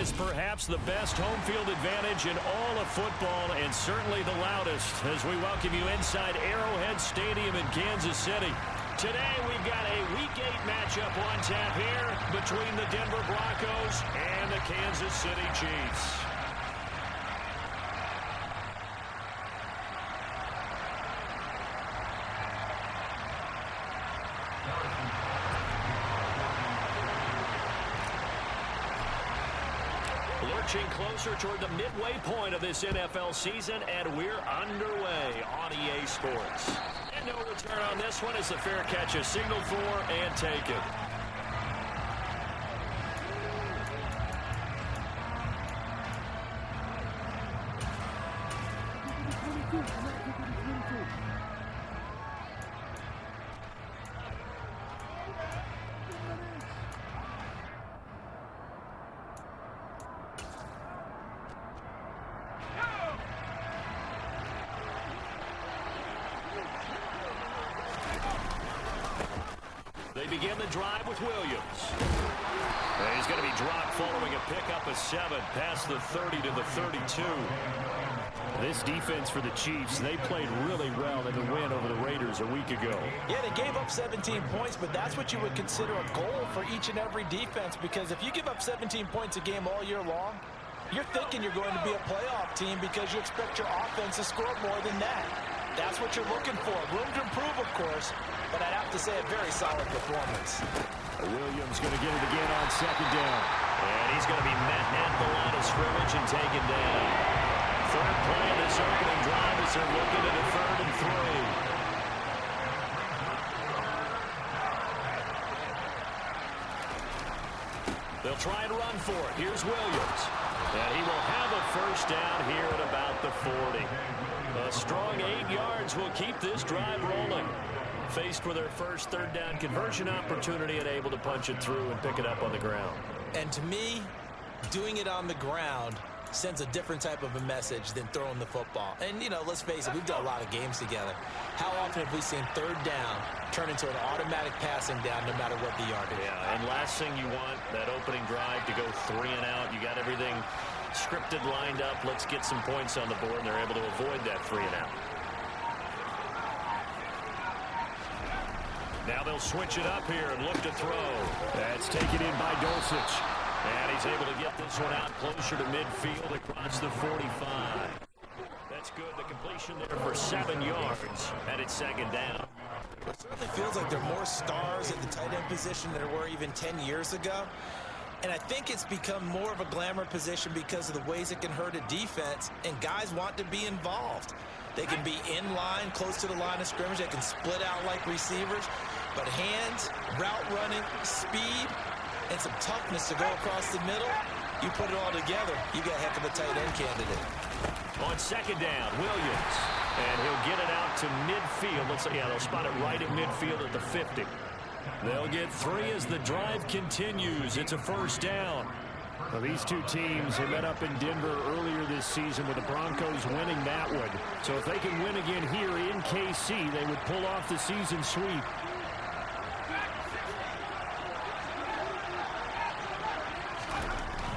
has perhaps the best home field advantage in all of football and certainly the loudest as we welcome you inside Arrowhead Stadium in Kansas City. Today we've got a Week 8 matchup on tap here between the Denver Broncos and the Kansas City Chiefs. Lurching closer toward the midway point of this NFL season, and we're underway on EA Sports. And no return on this one as the fair catch is signaled for and taken. They begin the drive with Williams. And he's going to be dropped following a pickup of 7 past the 30 to the 32. This defense for the Chiefs, they played really well in the win over the Raiders a week ago. Yeah, they gave up 17 points, but that's what you would consider a goal for each and every defense, because if you give up 17 points a game all year long, you're thinking you're going to be a playoff team because you expect your offense to score more than that. That's what you're looking for. Room to improve, of course, but I'd have to say a very solid performance. Williams going to get it again on second down. And he's going to be met at the line of scrimmage and taken down. Third play of this opening drive as they're looking at a 3rd and 3. They'll try and run for it. Here's Williams. And he will have a first down here at about the 40. A strong 8 yards will keep this drive rolling. Faced with their first 3rd down conversion opportunity and able to punch it through and pick it up on the ground. And to me, doing it on the ground sends a different type of a message than throwing the football. And, you know, let's face it, we've done a lot of games together. How often have we seen 3rd down turn into an automatic passing down no matter what the yardage? Yeah, and last thing you want, that opening drive to go 3 and out. You got everything scripted, lined up. Let's get some points on the board, and they're able to avoid that 3 and out. Now they'll switch it up here and look to throw. That's taken in by Dulcich. And he's able to get this one out closer to midfield across the 45. That's good. The completion there for 7 yards, and it's 2nd down. It certainly feels like there are more stars at the tight end position than there were even 10 years ago. And I think it's become more of a glamour position because of the ways it can hurt a defense, and guys want to be involved. They can be in line, close to the line of scrimmage. They can split out like receivers. But hands, route running, speed, and some toughness to go across the middle, you put it all together, you got a heck of a tight end candidate. On 2nd down, Williams. And he'll get it out to midfield. They'll spot it right at midfield at the 50. They'll get 3 as the drive continues. It's a 1st down. Well, these two teams have met up in Denver earlier this season with the Broncos winning that one. So if they can win again here in KC, they would pull off the season sweep.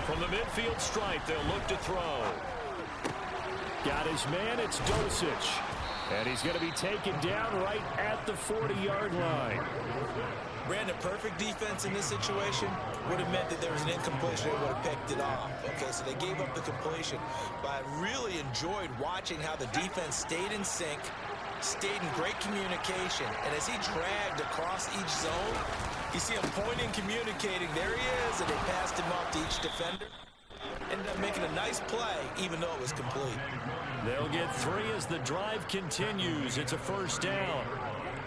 From the midfield stripe, they'll look to throw. Got his man, it's Dulcich. And he's going to be taken down right at the 40-yard line. Brandon, perfect defense in this situation would have meant that there was an incompletion. They would have picked it off. Okay, so they gave up the completion. But I really enjoyed watching how the defense stayed in sync, stayed in great communication. And as he dragged across each zone, you see him pointing, communicating. There he is, and they passed him off to each defender. Ended up making a nice play, even though it was complete. They'll get 3 as the drive continues. It's a 1st down.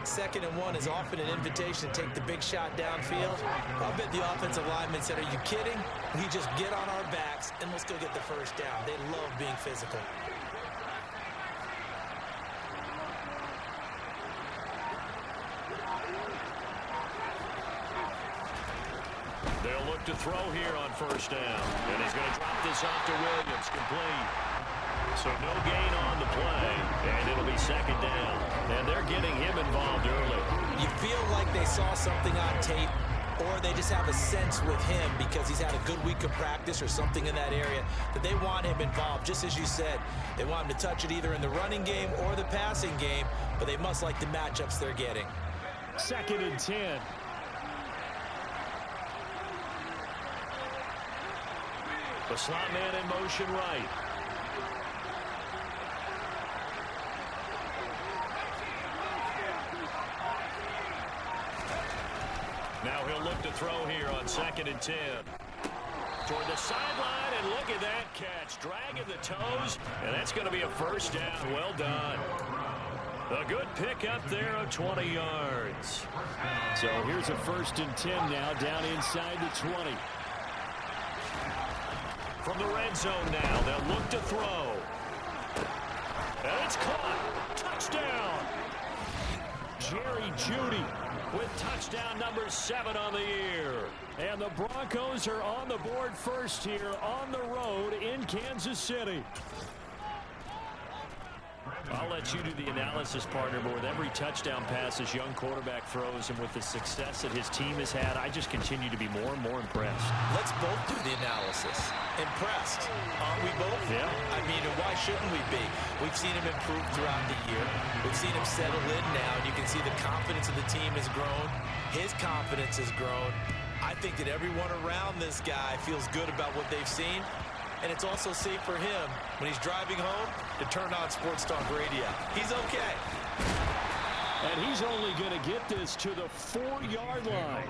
2nd and 1 is often an invitation to take the big shot downfield. I bet the offensive lineman said, are you kidding? We just get on our backs, and let's go get the 1st down. They love being physical. They'll look to throw here on 1st down. And he's going to drop this off to Williams, complete. So no gain on the play, and it'll be 2nd down. And they're getting him involved early. You feel like they saw something on tape or they just have a sense with him because he's had a good week of practice or something in that area that they want him involved. Just as you said, they want him to touch it either in the running game or the passing game, but they must like the matchups they're getting. 2nd and 10. The slot man in motion right. Now he'll look to throw here on 2nd and 10. Toward the sideline, and look at that catch. Dragging the toes, and that's going to be a first down. Well done. A good pick up there of 20 yards. So here's a 1st and 10 now, down inside the 20. From the red zone now, they'll look to throw. And it's caught. Touchdown. Jerry Jeudy with touchdown number 7 on the year. And the Broncos are on the board first here on the road in Kansas City. I'll let you do the analysis, partner, but with every touchdown pass this young quarterback throws and with the success that his team has had, I just continue to be more and more impressed. Let's both do the analysis. Impressed, aren't we both? Yeah. I mean, and why shouldn't we be? We've seen him improve throughout the year. We've seen him settle in now, and you can see the confidence of the team has grown. His confidence has grown. I think that everyone around this guy feels good about what they've seen. And it's also safe for him when he's driving home to turn on Sports Talk Radio. He's okay. And he's only going to get this to the 4-yard line.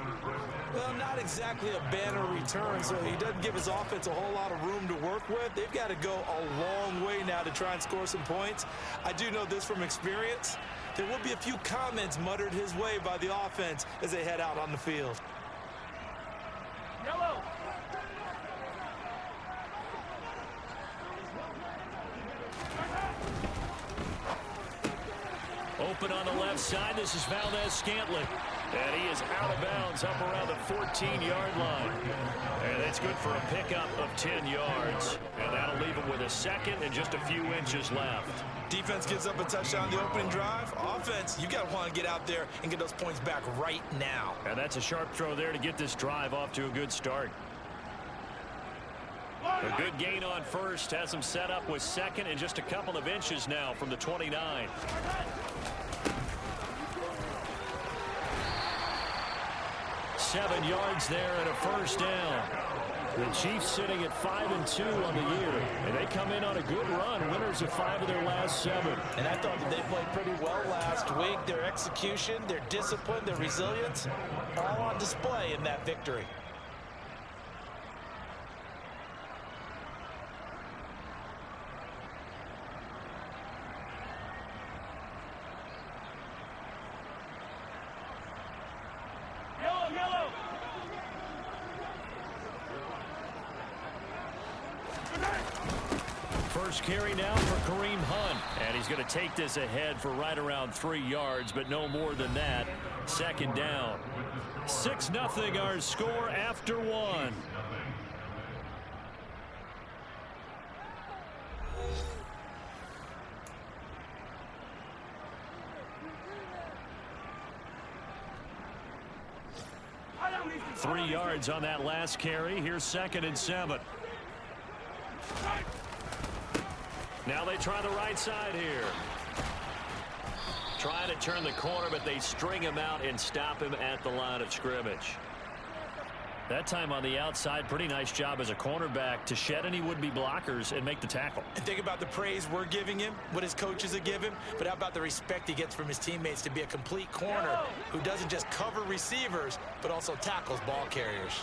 Well, not exactly a banner return, so he doesn't give his offense a whole lot of room to work with. They've got to go a long way now to try and score some points. I do know this from experience. There will be a few comments muttered his way by the offense as they head out on the field. Yellow. Open on the left side. This is Valdez-Scantling. And he is out of bounds up around the 14-yard line. And that's good for a pickup of 10 yards. And that'll leave him with a second and just a few inches left. Defense gives up a touchdown on the opening drive. Offense, you got to want to get out there and get those points back right now. And that's a sharp throw there to get this drive off to a good start. A good gain on first has him set up with second and just a couple of inches now from the 29. Seven yards there and a first down. The Chiefs sitting at 5-2 on the year, and they come in on a good run, winners of 5 of their last 7. And I thought that they played pretty well last week. Their execution, their discipline, their resilience, all on display in that victory. Yellow. First carry now for Kareem Hunt. And he's going to take this ahead for right around 3 yards, but no more than that. Second down. 6-0 our score after 1. Three yards on that last carry. Here's 2nd and 7. Now they try the right side here. Trying to turn the corner, but they string him out and stop him at the line of scrimmage. That time on the outside, pretty nice job as a cornerback to shed any would-be blockers and make the tackle. And think about the praise we're giving him, what his coaches have given, but how about the respect he gets from his teammates to be a complete corner who doesn't just cover receivers, but also tackles ball carriers.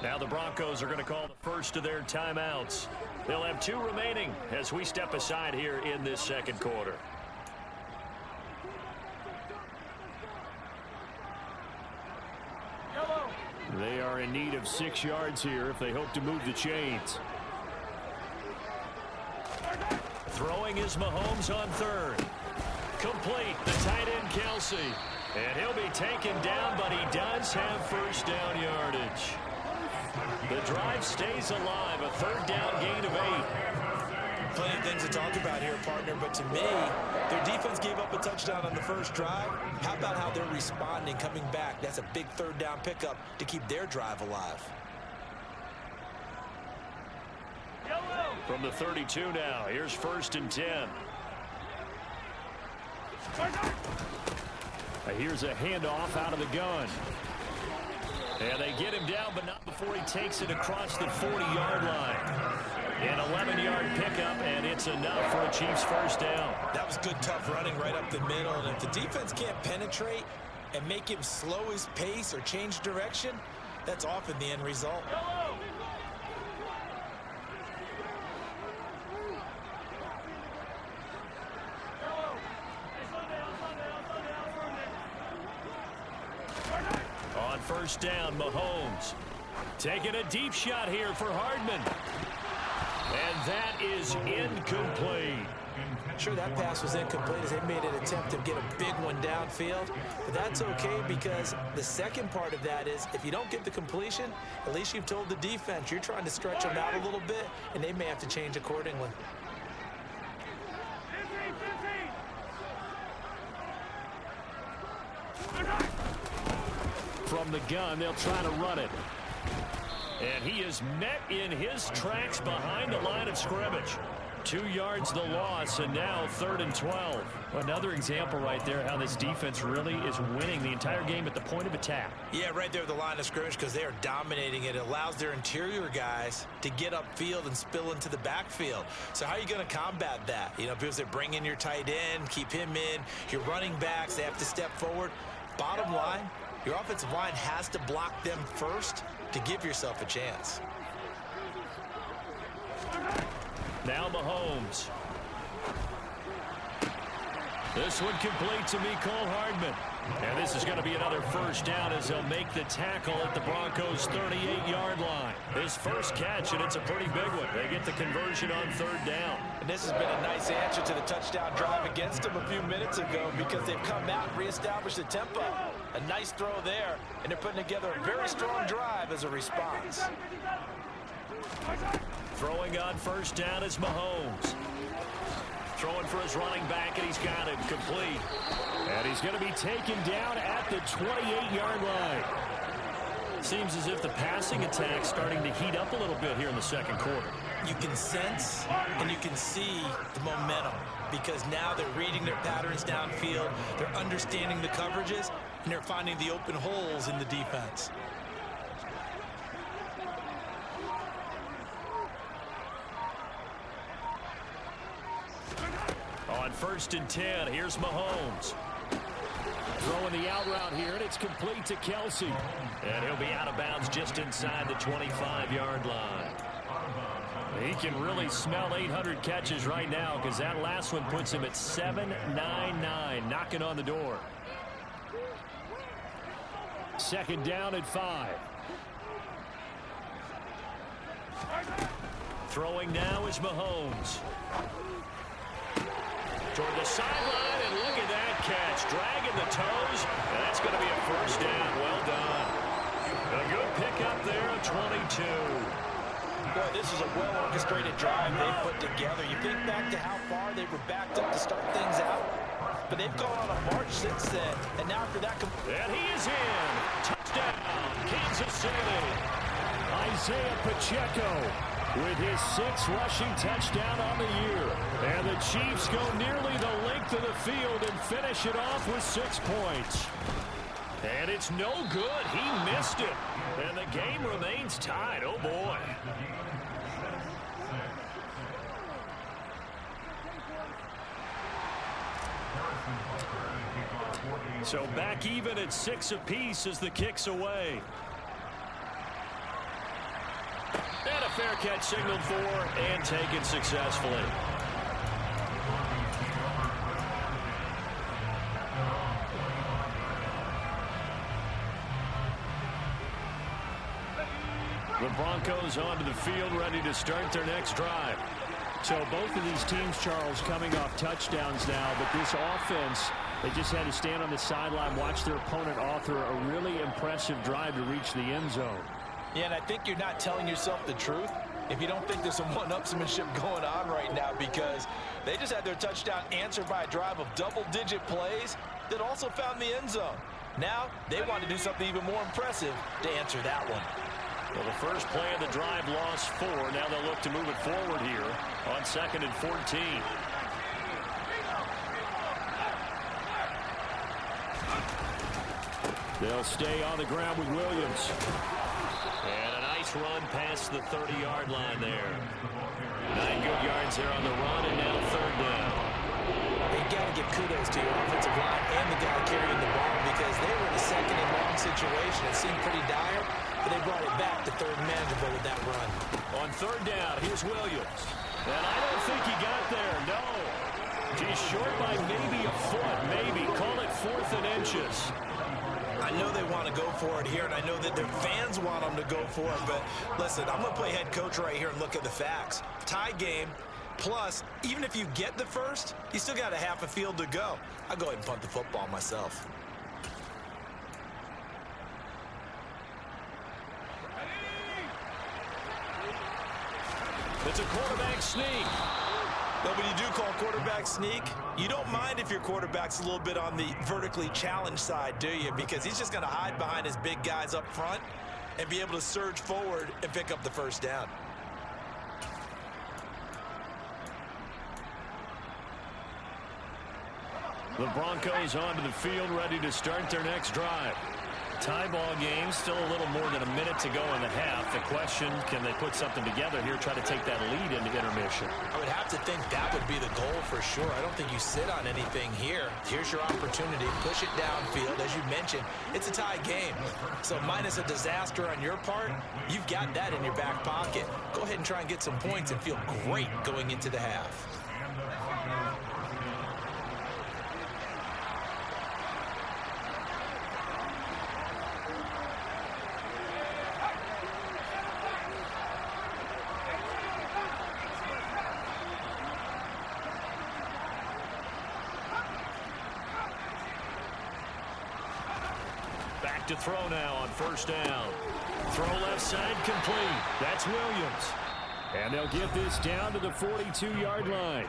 Now the Broncos are going to call the first of their timeouts. They'll have 2 remaining as we step aside here in this second quarter. They are in need of 6 yards here if they hope to move the chains. Throwing is Mahomes on third. Complete, the tight end Kelsey. And he'll be taken down, but he does have first down yardage. The drive stays alive, a third down gain of 8. Plenty of things to talk about here, partner, but to me, their defense gave up a touchdown on the first drive. How about how they're responding, coming back? That's a big third down pickup to keep their drive alive. From the 32 now, here's 1st and 10. Here's a handoff out of the gun. And they get him down, but not before he takes it across the 40-yard line. An 11-yard pickup, and it's enough for a Chiefs first down. That was good, tough running right up the middle. And if the defense can't penetrate and make him slow his pace or change direction, that's often the end result. On 1st down, Mahomes taking a deep shot here for Hardman. And that is incomplete. Sure, that pass was incomplete as they made an attempt to get a big one downfield. But that's okay because the second part of that is if you don't get the completion, at least you've told the defense you're trying to stretch them out a little bit, and they may have to change accordingly. From the gun, they'll try to run it. And he is met in his tracks behind the line of scrimmage. 2 yards the loss, and now 3rd and 12. Another example right there how this defense really is winning the entire game at the point of attack. Yeah, right there at the line of scrimmage because they are dominating it. It allows their interior guys to get upfield and spill into the backfield. So how are you going to combat that? You know, because they bring in your tight end, keep him in. Your running backs, they have to step forward. Bottom line, your offensive line has to block them first to give yourself a chance. Now Mahomes. This one complete to Mecole Hardman. And this is going to be another first down as they'll make the tackle at the Broncos' 38-yard line. His first catch, and it's a pretty big one. They get the conversion on 3rd down. And this has been a nice answer to the touchdown drive against them a few minutes ago because they've come out and reestablished the tempo. A nice throw there, and they're putting together a very strong drive as a response. Throwing on 1st down is Mahomes. Throwing for his running back, and he's got him complete. And he's going to be taken down at the 28-yard line. Seems as if the passing attack's starting to heat up a little bit here in the second quarter. You can sense and you can see the momentum because now they're reading their patterns downfield, they're understanding the coverages, and they're finding the open holes in the defense. On 1st and 10, here's Mahomes. Throwing the out route here, and it's complete to Kelsey. And he'll be out of bounds just inside the 25-yard line. He can really smell 800 catches right now because that last one puts him at 799, knocking on the door. 2nd down at 5. Throwing now is Mahomes. Toward the sideline, and look at that catch. Dragging the toes, and that's going to be a first down. Well done. A good pickup there at 22. Boy, this is a well-orchestrated drive they've put together. You think back to how far they were backed up to start things out, but they've gone on a march since then, and now after that... And he is in. Touchdown, Kansas City. Isaiah Pacheco with his 6th rushing touchdown on the year. And the Chiefs go nearly the length of the field and finish it off with 6 points. And it's no good. He missed it. And the game remains tied. Oh, boy. So back even at 6 apiece as the kick's away. And a fair catch signaled for and taken successfully. The Broncos onto the field, ready to start their next drive. So both of these teams, Charles, coming off touchdowns now, but this offense, they just had to stand on the sideline, watch their opponent author a really impressive drive to reach the end zone. Yeah, and I think you're not telling yourself the truth if you don't think there's some one-upsmanship going on right now, because they just had their touchdown answered by a drive of double-digit plays that also found the end zone. Now they want to do something even more impressive to answer that one. Well, the first play of the drive lost 4. Now they'll look to move it forward here on 2nd and 14. They'll stay on the ground with Williams. And a nice run past the 30-yard line there. 9 good yards there on the run, and now 3rd down. You got to give kudos to your offensive line and the guy carrying the ball, because they were in a 2nd and long situation. It seemed pretty dire, but they brought it back to 3rd and manageable with that run. On 3rd down, here's Williams. And I don't think he got there, no. He's short by maybe a foot, maybe. Call it 4th and inches. I know they want to go for it here, and I know that their fans want them to go for it, but listen, I'm going to play head coach right here and look at the facts. Tie game, plus, even if you get the first, you still got a half a field to go. I'll go ahead and punt the football myself. It's a quarterback sneak. No, but you do call quarterback sneak. You don't mind if your quarterback's a little bit on the vertically challenged side, do you? Because he's just going to hide behind his big guys up front and be able to surge forward and pick up the first down. The Broncos onto the field, ready to start their next drive. Tie ball game, still a little more than a minute to go in the half. The question, can they put something together here, try to take that lead into intermission? I would have to think that would be the goal for sure. I don't think you sit on anything here. Here's your opportunity. Push it downfield. As you mentioned, it's a tie game. So minus a disaster on your part, you've got that in your back pocket. Go ahead and try and get some points and feel great going into the half. Back to throw now on 1st down. Throw left side complete. That's Williams. And they'll get this down to the 42-yard line.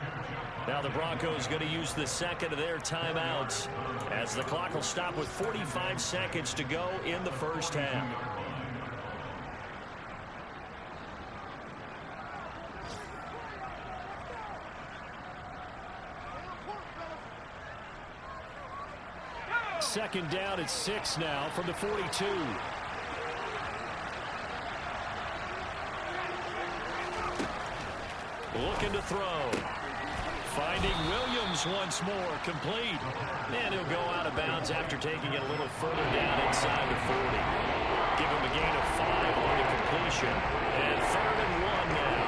Now the Broncos going to use the 2nd of their timeouts as the clock will stop with 45 seconds to go in the first half. Second down at 6 now from the 42. Looking to throw. Finding Williams once more, complete. And he'll go out of bounds after taking it a little further down inside the 40. Give him a gain of 5 on the completion. And 3rd and 1 now.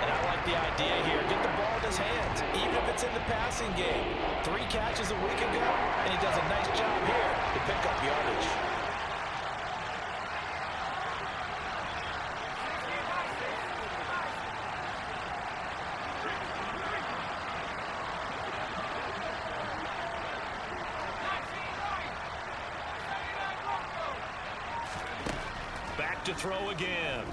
And I like the idea here. Get the ball in his hands, even if it's in the passing game. 3 catches a week ago, and he does a nice job here to pick up yardage. Back to throw again.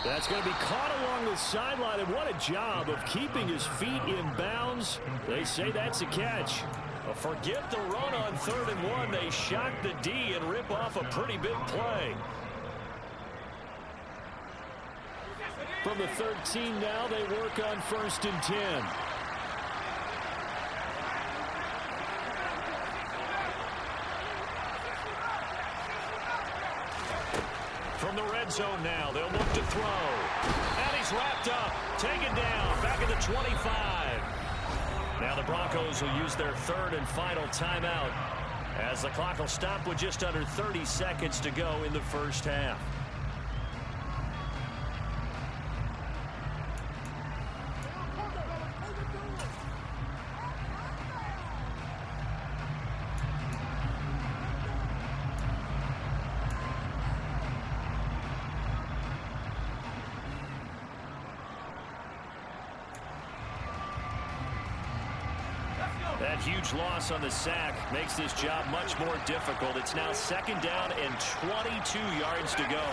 That's going to be caught along the sideline, and what a job of keeping his feet in bounds. They say that's a catch. Well, forget the run on 3rd and 1. They shock the D and rip off a pretty big play. From the 13 now, they work on 1st and 10. From the red zone now, they'll look to throw. And he's wrapped up, taken down, back at the 25. Now the Broncos will use their 3rd and final timeout as the clock will stop with just under 30 seconds to go in the first half. That huge loss on the sack makes this job much more difficult. It's now 2nd down and 22 yards to go.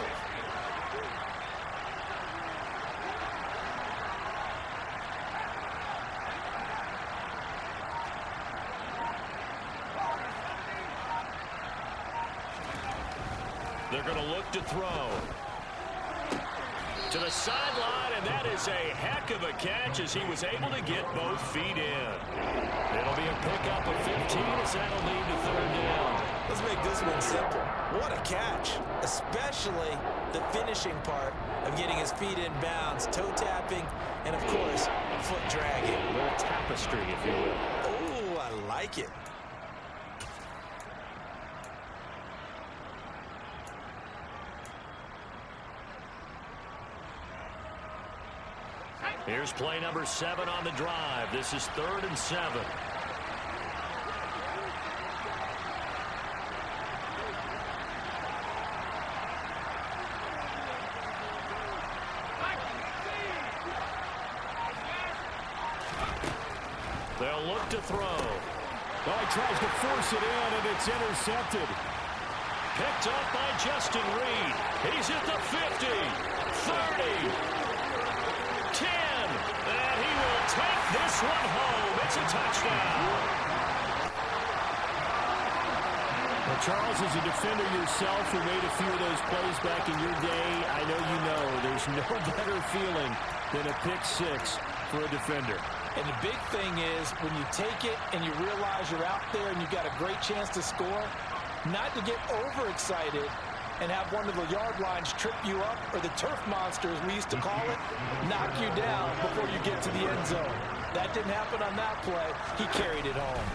They're going to look to throw. To the sideline, and that is a heck of a catch as he was able to get both feet in. It'll be a pickup of 15 as that'll lead to 3rd down. Let's make this one simple. What a catch, especially the finishing part of getting his feet in bounds, toe tapping, and of course, foot dragging. A little tapestry, if you will. Oh, I like it. Here's play number 7 on the drive. This is 3rd and 7. They'll look to throw. Oh, he tries to force it in, and it's intercepted. Picked up by Justin Reed. He's at the 50, 30. 10, and he will take this one home. It's a touchdown. Well, Charles, as a defender yourself who made a few of those plays back in your day, I know you know there's no better feeling than a pick 6 for a defender. And the big thing is when you take it and you realize you're out there and you've got a great chance to score, not to get overexcited and have one of the yard lines trip you up, or the turf monster, as we used to call it, knock you down before you get to the end zone. That didn't happen on that play. He carried it home.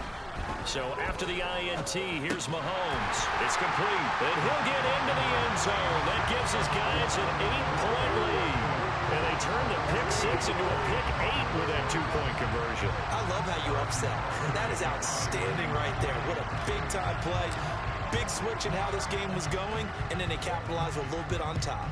So after the INT, here's Mahomes. It's complete, and he'll get into the end zone. That gives his guys an 8-point lead. And they turn the pick 6 into a pick 8 with that 2-point conversion. I love how you upset. That is outstanding right there. What a big-time play. Big switch in how this game was going, and then they capitalized a little bit on top.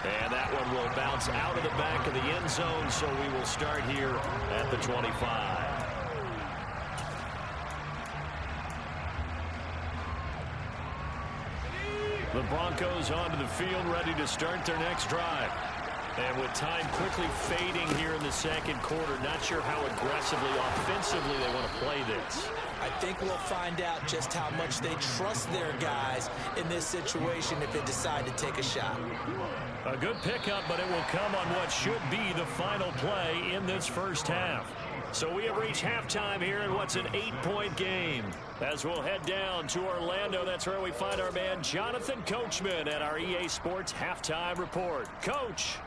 And that one will bounce out of the back of the end zone, so we will start here at the 25. The Broncos onto the field, ready to start their next drive. And with time quickly fading here in the 2nd quarter, not sure how aggressively, offensively they want to play this. I think we'll find out just how much they trust their guys in this situation if they decide to take a shot. A good pickup, but it will come on what should be the final play in this first half. So we have reached halftime here in what's an 8-point game. As we'll head down to Orlando, that's where we find our man Jonathan Coachman at our EA Sports Halftime Report. Coach.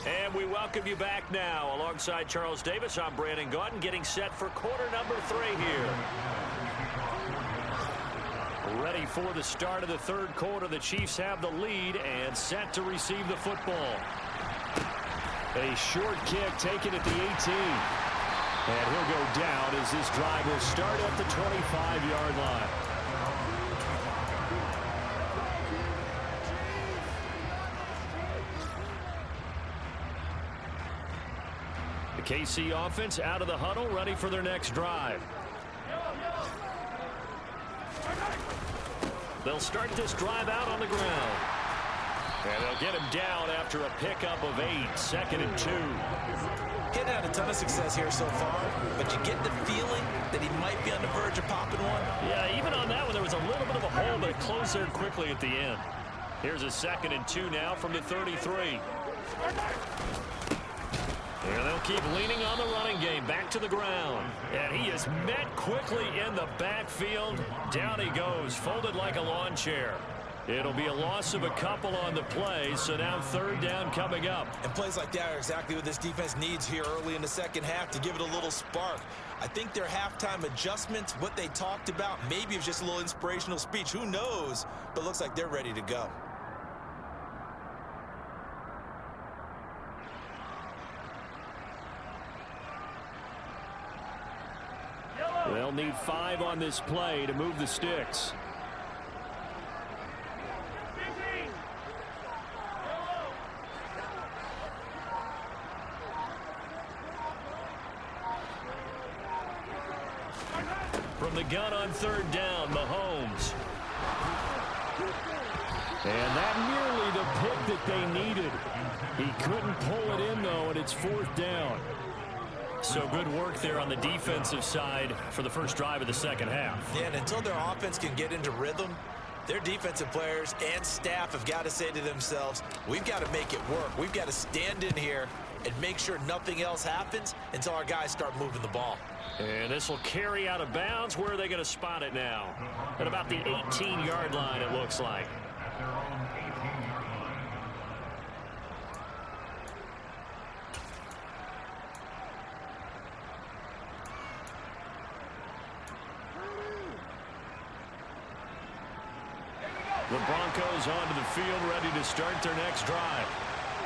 And we welcome you back now. Alongside Charles Davis, I'm Brandon Gaudin, getting set for quarter number 3 here. Ready for the start of the 3rd quarter. The Chiefs have the lead and set to receive the football. A short kick taken at the 18. And he'll go down as this drive will start at the 25-yard line. The KC offense out of the huddle, ready for their next drive. They'll start this drive out on the ground. And they'll get him down after a pickup of 8, 2nd and 2. Getting had a ton of success here so far, but you get the feeling that he might be on the verge of popping one. Yeah, even on that one, there was a little bit of a hole, but it closed there quickly at the end. Here's a 2nd and 2 now from the 33. And they'll keep leaning on the running game, back to the ground. And he is met quickly in the backfield. Down he goes, folded like a lawn chair. It'll be a loss of a couple on the play, so now 3rd down coming up. And plays like that are exactly what this defense needs here early in the 2nd half to give it a little spark. I think their halftime adjustments, what they talked about, maybe it's just a little inspirational speech. Who knows? But looks like they're ready to go. They'll need 5 on this play to move the sticks. From the gun on third down, Mahomes. And that nearly the pick that they needed. He couldn't pull it in, though, and it's fourth down. So good work there on the defensive side for the first drive of the second half. Yeah, and until their offense can get into rhythm, their defensive players and staff have got to say to themselves, we've got to make it work. We've got to stand in here and make sure nothing else happens until our guys start moving the ball. And this will carry out of bounds. Where are they going to spot it now? At about the 18-yard line, it looks like. The Broncos onto the field, ready to start their next drive.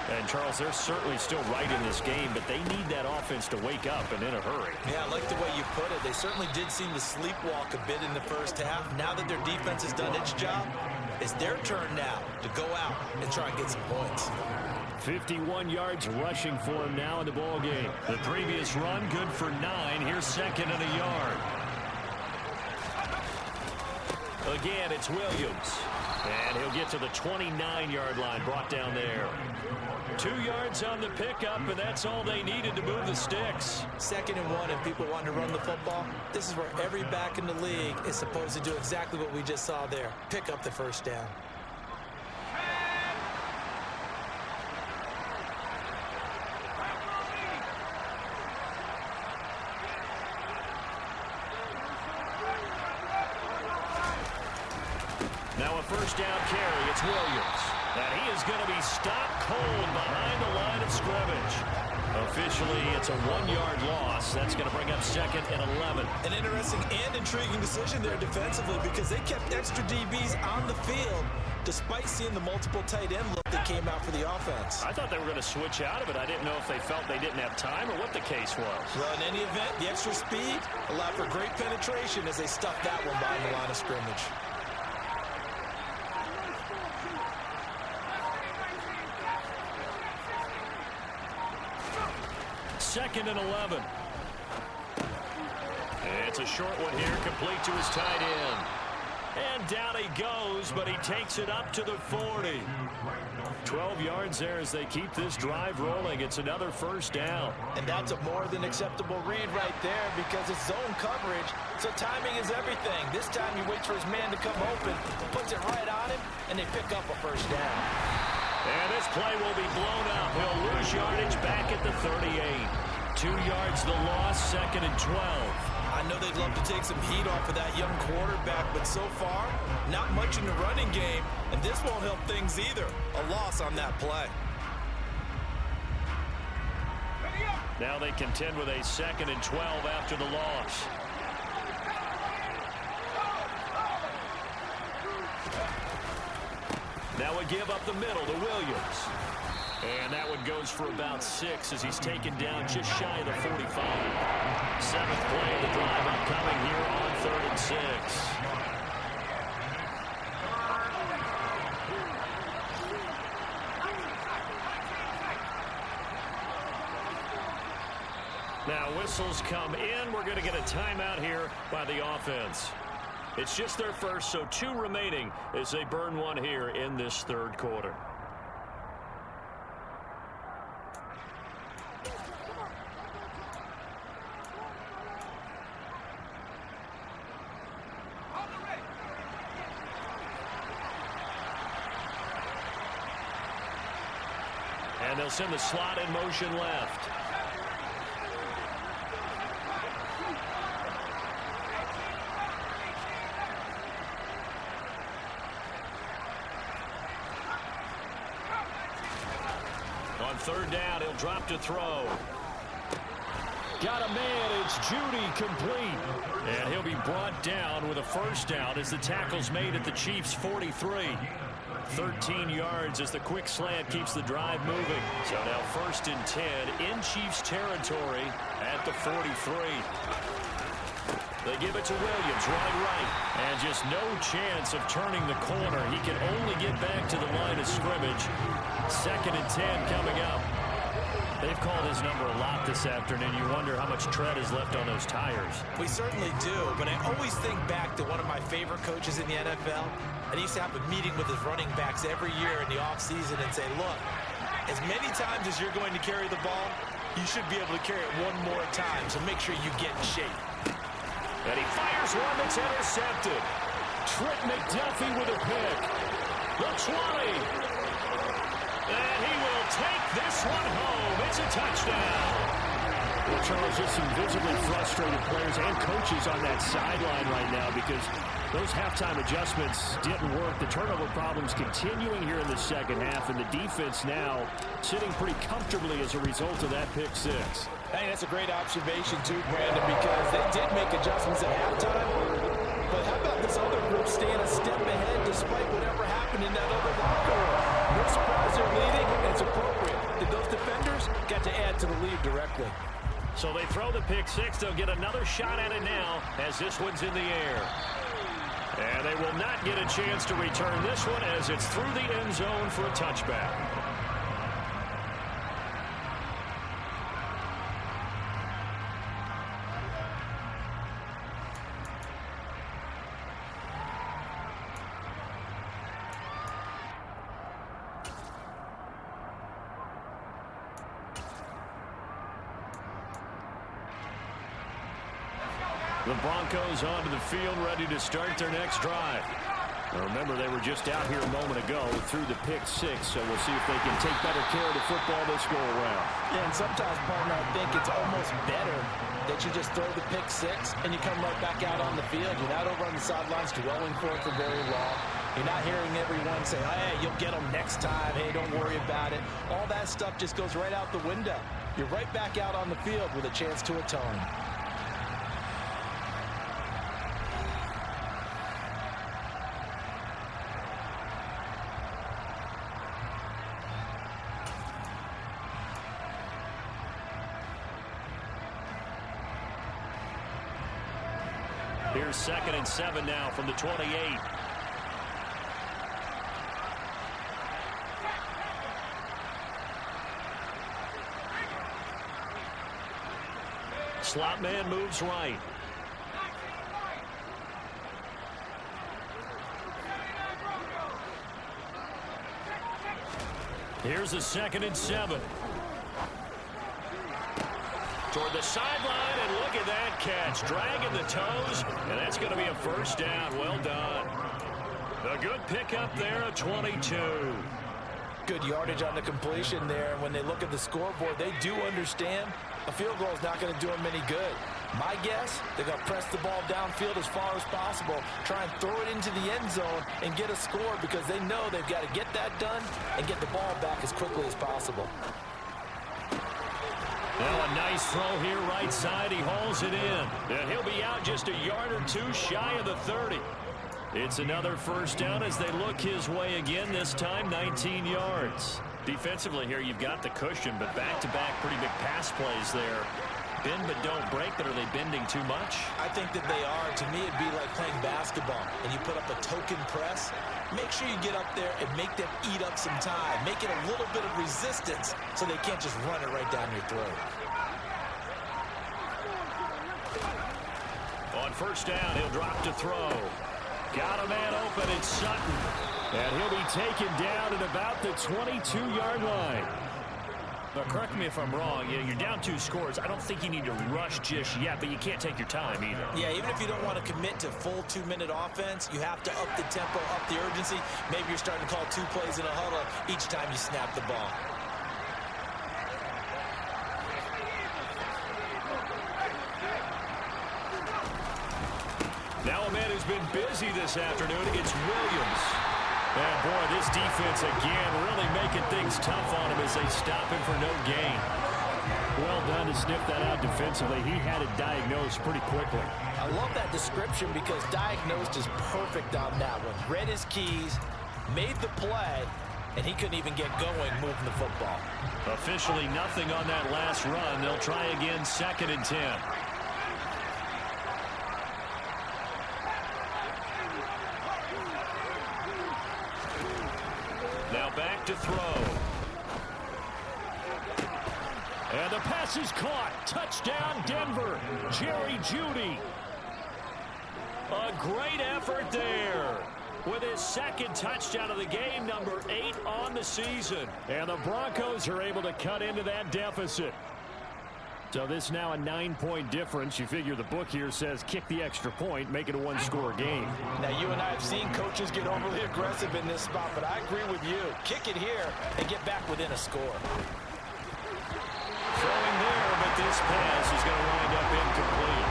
And, Charles, they're certainly still right in this game, but they need that offense to wake up and in a hurry. Yeah, I like the way you put it. They certainly did seem to sleepwalk a bit in the first half. Now that their defense has done its job, it's their turn now to go out and try and get some points. 51 yards rushing for him now in the ball game. The previous run, good for 9. Here's second and a yard. Again, it's Williams. And he'll get to the 29-yard line, brought down there. 2 yards on the pickup, and that's all they needed to move the sticks. 2nd and 1, and people want to run the football. This is where every back in the league is supposed to do exactly what we just saw there. Pick up the first down. Now a first down carry. It's Williams. And he is going to be stopped cold behind the line of scrimmage. Officially, it's a 1-yard loss. That's going to bring up 2nd and 11. An interesting and intriguing decision there defensively because they kept extra DBs on the field despite seeing the multiple tight end look that came out for the offense. I thought they were going to switch out of it. I didn't know if they felt they didn't have time or what the case was. Well, in any event, the extra speed allowed for great penetration as they stuffed that one behind the line of scrimmage. Second and 11. It's a short one here, complete to his tight end. And down he goes, but he takes it up to the 40. 12 yards there as they keep this drive rolling. It's another first down. And that's a more than acceptable read right there because it's zone coverage, so timing is everything. This time he waits for his man to come open, puts it right on him, and they pick up a first down. And this play will be blown up. He'll lose yardage back at the 38. 2 yards the loss, 2nd and 12. I know they'd love to take some heat off of that young quarterback, but so far, not much in the running game, and this won't help things either. A loss on that play. Now they contend with a 2nd and 12 after the loss. Now a give up the middle to Williams. And that one goes for about 6 as he's taken down just shy of the 45. 7th play of the drive upcoming here on 3rd and 6. Now whistles come in. We're going to get a timeout here by the offense. It's just their first, so 2 remaining as they burn one here in this 3rd quarter. And they'll send the slot in motion left. On 3rd down, he'll drop to throw. Got a man. It's Judy complete. And he'll be brought down with a first down as the tackle's made at the Chiefs' 43. 13 yards as the quick slant keeps the drive moving. So now 1st and 10 in Chiefs territory at the 43. They give it to Williams, running right. And just no chance of turning the corner. He can only get back to the line of scrimmage. 2nd and 10 coming up. They've called his number a lot this afternoon. You wonder how much tread is left on those tires. We certainly do, but I always think back to one of my favorite coaches in the NFL. And he used to have a meeting with his running backs every year in the offseason and say, look, as many times as you're going to carry the ball, you should be able to carry it one more time, so make sure you get in shape. And he fires one that's intercepted. Trent McDuffie with a pick. The 20. And he will take this one home. It's a touchdown. Well, Charles, just some visibly frustrated players and coaches on that sideline right now because those halftime adjustments didn't work. The turnover problems continuing here in the second half, and the defense now sitting pretty comfortably as a result of that pick six. I think that's a great observation, too, Brandon, because they did make adjustments at halftime. But how about this other group staying a step ahead despite whatever happened in that other locker room? No surprise they're leading, and it's appropriate that those defenders got to add to the lead directly. So they throw the pick six. They'll get another shot at it now as this one's in the air. And they will not get a chance to return this one as it's through the end zone for a touchback. The Broncos onto the field, ready to start their next drive. Now remember, they were just out here a moment ago through the pick six, so we'll see if they can take better care of the football this go-around. Yeah, and sometimes, partner, I think it's almost better that you just throw the pick six and you come right back out on the field. You're not over on the sidelines dwelling for it for very long. You're not hearing everyone say, hey, you'll get them next time. Hey, don't worry about it. All that stuff just goes right out the window. You're right back out on the field with a chance to atone. Here's 2nd and 7 now from the 28. Slot man moves right. Here's a 2nd and 7. Toward the sideline, and look at that catch. Dragging the toes, and that's going to be a first down. Well done. A good pickup there, a 22. Good yardage on the completion there. And when they look at the scoreboard, they do understand a field goal is not going to do them any good. My guess, they're going to press the ball downfield as far as possible, try and throw it into the end zone and get a score because they know they've got to get that done and get the ball back as quickly as possible. Now a nice throw here right side. He hauls it in. And he'll be out just a yard or two shy of the 30. It's another first down as they look his way again, this time 19 yards. Defensively here, you've got the cushion, but back-to-back pretty big pass plays there. Bend but don't break, but are they bending too much? I think that they are. To me, it'd be like playing basketball, and you put up a token press. Make sure you get up there and make them eat up some time. Make it a little bit of resistance so they can't just run it right down your throat. On first down, he'll drop to throw. Got a man open, it's Sutton. And he'll be taken down at about the 22-yard line. But correct me if I'm wrong, you're down 2 scores. I don't think you need to rush just yet, but you can't take your time either. Yeah, even if you don't want to commit to full 2-minute offense, you have to up the tempo, up the urgency. Maybe you're starting to call 2 plays in a huddle each time you snap the ball. Now a man who's been busy this afternoon, it's Williams. And boy, this defense again really making things tough on him as they stop him for no gain. Well done to sniff that out defensively. He had it diagnosed pretty quickly. I love that description because diagnosed is perfect on that one. Read his keys, made the play, and he couldn't even get going moving the football. Officially nothing on that last run. They'll try again, 2nd and 10. Now back to throw. This is caught. Touchdown, Denver. Jerry Jeudy. A great effort there with his second touchdown of the game, number 8 on the season. And the Broncos are able to cut into that deficit. So this now a 9-point difference. You figure the book here says kick the extra point, make it a one-score game. Now, you and I have seen coaches get overly aggressive in this spot, but I agree with you. Kick it here and get back within a score. Throwing there, but this pass is going to wind up incomplete.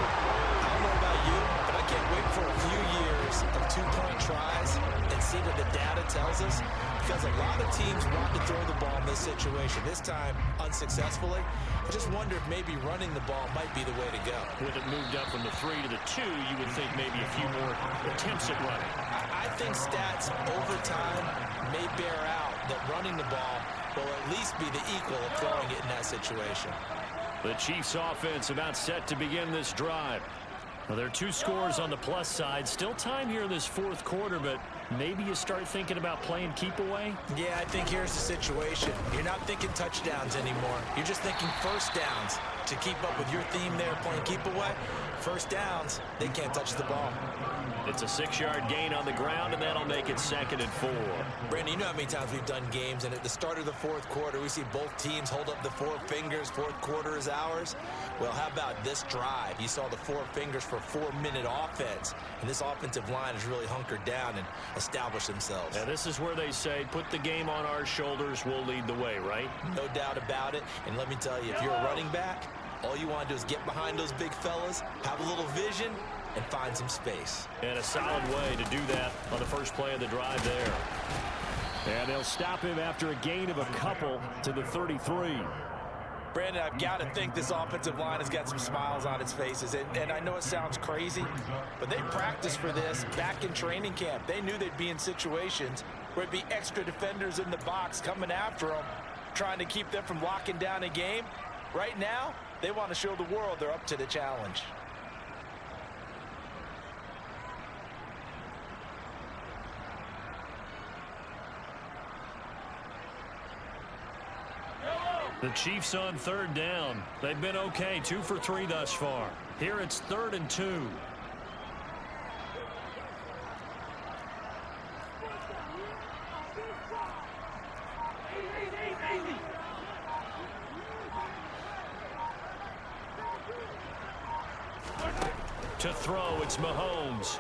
I don't know about you, but I can't wait for a few years of 2-point tries and see what the data tells us, because a lot of teams want to throw the ball in this situation. This time, unsuccessfully. I just wonder if maybe running the ball might be the way to go. With it moved up from the 3 to the 2, you would think maybe a few more attempts at running. I think stats over time may bear out that running the ball will at least be the equal of throwing it in that situation. The Chiefs offense about set to begin this drive. Well, there are 2 scores on the plus side. Still time here in this fourth quarter, but maybe you start thinking about playing keep away? Yeah, I think here's the situation. You're not thinking touchdowns anymore. You're just thinking first downs. To keep up with your theme there, playing keep away, first downs, they can't touch the ball. It's a 6-yard gain on the ground, and that'll make it 2nd and 4. Brandon, you know how many times we've done games, and at the start of the fourth quarter, we see both teams hold up the 4 fingers, fourth quarter is ours. Well, how about this drive? You saw the 4 fingers for 4-minute offense, and this offensive line has really hunkered down and established themselves. Now, this is where they say, put the game on our shoulders, we'll lead the way, right? No doubt about it, and let me tell you, if you're a running back, all you want to do is get behind those big fellas, have a little vision, and find some space. And a solid way to do that on the first play of the drive there. And they'll stop him after a gain of a couple to the 33. Brandon, I've got to think this offensive line has got some smiles on its faces. And I know it sounds crazy, but they practiced for this back in training camp. They knew they'd be in situations where it'd be extra defenders in the box coming after them, trying to keep them from locking down a game. Right now, they want to show the world they're up to the challenge. The Chiefs on 3rd down. They've been okay, 2 for 3 thus far. Here it's 3rd and 2. To throw, it's Mahomes.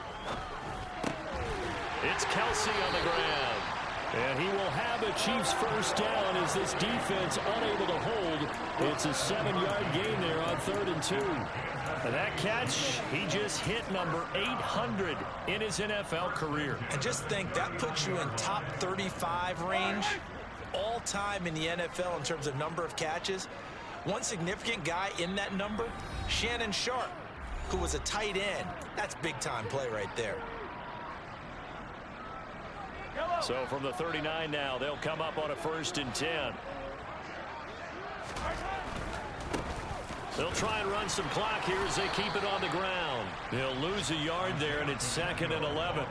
It's Kelsey on the ground. And he will have a Chiefs first down as this defense unable to hold. It's a 7-yard gain there on 3rd and 2. And that catch, he just hit number 800 in his NFL career. And just think, that puts you in top 35 range all time in the NFL in terms of number of catches. One significant guy in that number, Shannon Sharp, who was a tight end. That's big-time play right there. So from the 39 now, they'll come up on a 1st and 10. They'll try and run some clock here as they keep it on the ground. They'll lose a yard there, and it's 2nd and 11.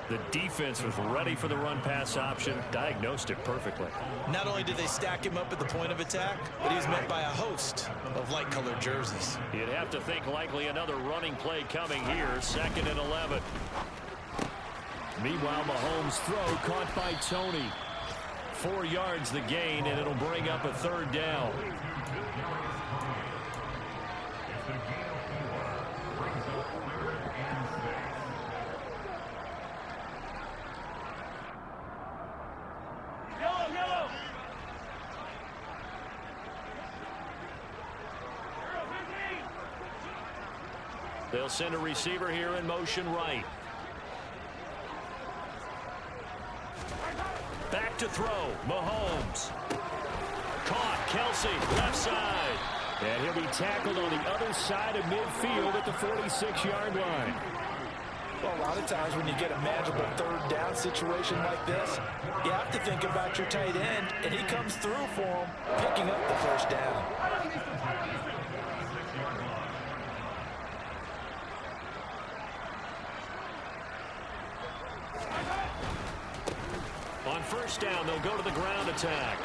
The defense was ready for the run-pass option, diagnosed it perfectly. Not only did they stack him up at the point of attack, but he was met by a host of light-colored jerseys. You'd have to think likely another running play coming here, 2nd and 11. Meanwhile, Mahomes' throw caught by Tony. 4 yards the gain, and it'll bring up a 3rd down. Yellow. They'll send a receiver here in motion right. Back to throw, Mahomes. Caught, Kelsey, left side. And he'll be tackled on the other side of midfield at the 46-yard line. Well, a lot of times when you get a manageable 3rd down situation like this, you have to think about your tight end, and he comes through for him, picking up the 1st down. On 1st down, they'll go to the ground attack.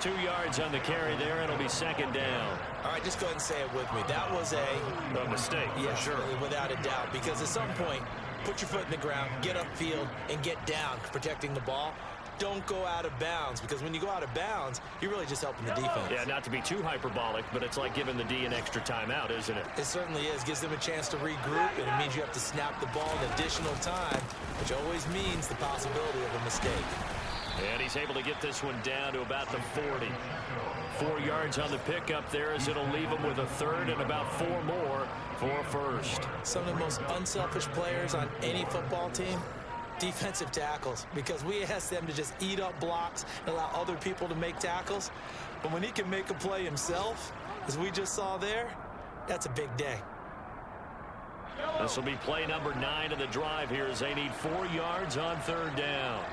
2 yards on the carry there. It'll be second down. All right, just go ahead and say it with me. That was A mistake, yeah, for sure. Without a doubt, because at some point, put your foot in the ground, get upfield, and get down, protecting the ball. Don't go out of bounds, because when you go out of bounds, you're really just helping the defense. Yeah, not to be too hyperbolic, but it's like giving the D an extra timeout, isn't it? It certainly is. Gives them a chance to regroup, and it means you have to snap the ball in additional time, which always means the possibility of a mistake. And he's able to get this one down to about the 40. 4 yards on the pickup there, as it'll leave him with a third and about 4 more for a first. Some of the most unselfish players on any football team, defensive tackles, because we ask them to just eat up blocks and allow other people to make tackles. But when he can make a play himself, as we just saw there, that's a big day. This will be play number 9 of the drive here, as they need 4 yards on third down.